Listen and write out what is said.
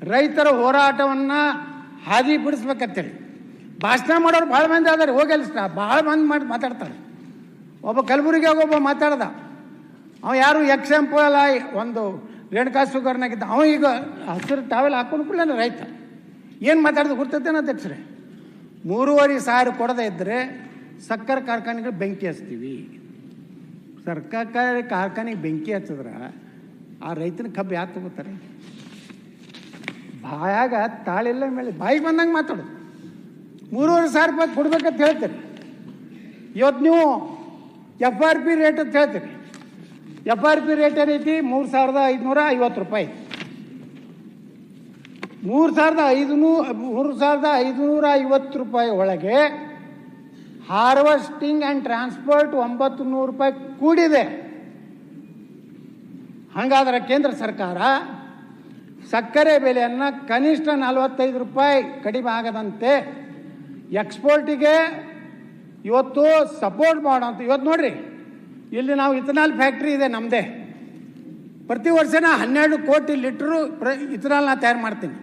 ರೈತರ ಹೋರಾಟವನ್ನು ಹಾದಿ ಬಿಡಿಸ್ಬೇಕಂತೇಳಿ ಭಾಷಣ ಮಾಡೋರು ಭಾಳ ಮಂದಿ ಆದಾರೆ, ಹೋಗಲ್ಲ ಭಾಳ ಮಂದಿ ಮಾತಾಡ್ತಾರೆ. ಒಬ್ಬ ಕಲಬುರಗಿಯಾಗ ಒಬ್ಬ ಮಾತಾಡ್ದ, ಅವ ಯಾರು ಎಕ್ಸಾಂಪಲ್ ಒಂದು ರೇಣುಕಾ ಸುಗರ್ನಾಗಿದ್ದ, ಅವ ಈಗ ಹಸಿರು ಟಾವೆಲ್ ಹಾಕೊಂಡು ಕೂಡಲೇ ರೈತ ಏನು ಮಾತಾಡಿದ ಗೊತ್ತೈತೇನೋ ಅಧ್ಯಕ್ಷರೇ, 3,500 ಕೊಡದೇ ಇದ್ದರೆ ಸಕ್ಕರೆ ಕಾರ್ಖಾನೆಗೆ ಬೆಂಕಿ ಹಚ್ತೀವಿ. ಸರ್ಕಾರಿ ಕಾರ್ಖಾನೆಗೆ ಬೆಂಕಿ ಹಚ್ಚಿದ್ರೆ ಆ ರೈತನ ಕಬ್ಬು ಯಾಕೆ ತಗೋತಾರೆ? ಬಾಯಾಗ ತಾಳಿಲ್ಲ ಮೇಲೆ ಬಾಯಿಗೆ ಬಂದಂಗೆ ಮಾತಾಡೋದು. 3,500 ರೂಪಾಯಿ ಕೊಡ್ಬೇಕಂತ ಹೇಳ್ತೀರಿ. ಇವತ್ತು ನೀವು FRP ರೇಟ್ ಅಂತ ಹೇಳ್ತೀರಿ. FRP ರೇಟ್ ಏನೈತಿ? 3,550 ರೂಪಾಯಿ. 3,550 ರೂಪಾಯಿ ಒಳಗೆ ಹಾರ್ವೆಸ್ಟಿಂಗ್ ಆ್ಯಂಡ್ ಟ್ರಾನ್ಸ್ಪೋರ್ಟ್ 900 ರೂಪಾಯಿ ಕೂಡಿದೆ. ಹಾಗಾದ್ರೆ ಕೇಂದ್ರ ಸರ್ಕಾರ ಸಕ್ಕರೆ ಬೆಲೆಯನ್ನು ಕನಿಷ್ಠ 45 ರೂಪಾಯಿ ಕಡಿಮೆ ಆಗದಂತೆ ಎಕ್ಸ್ಪೋರ್ಟಿಗೆ ಇವತ್ತು ಸಪೋರ್ಟ್ ಮಾಡೋಂಥ. ಇವತ್ತು ನೋಡ್ರಿ, ಇಲ್ಲಿ ನಾವು ಇಥನಾಲ್ ಫ್ಯಾಕ್ಟ್ರಿ ಇದೆ ನಮ್ಮದೇ. ಪ್ರತಿ ವರ್ಷ 12 ಕೋಟಿ ಲೀಟ್ರು ಇಥನಾಲ್ನ ತಯಾರು ಮಾಡ್ತೀನಿ.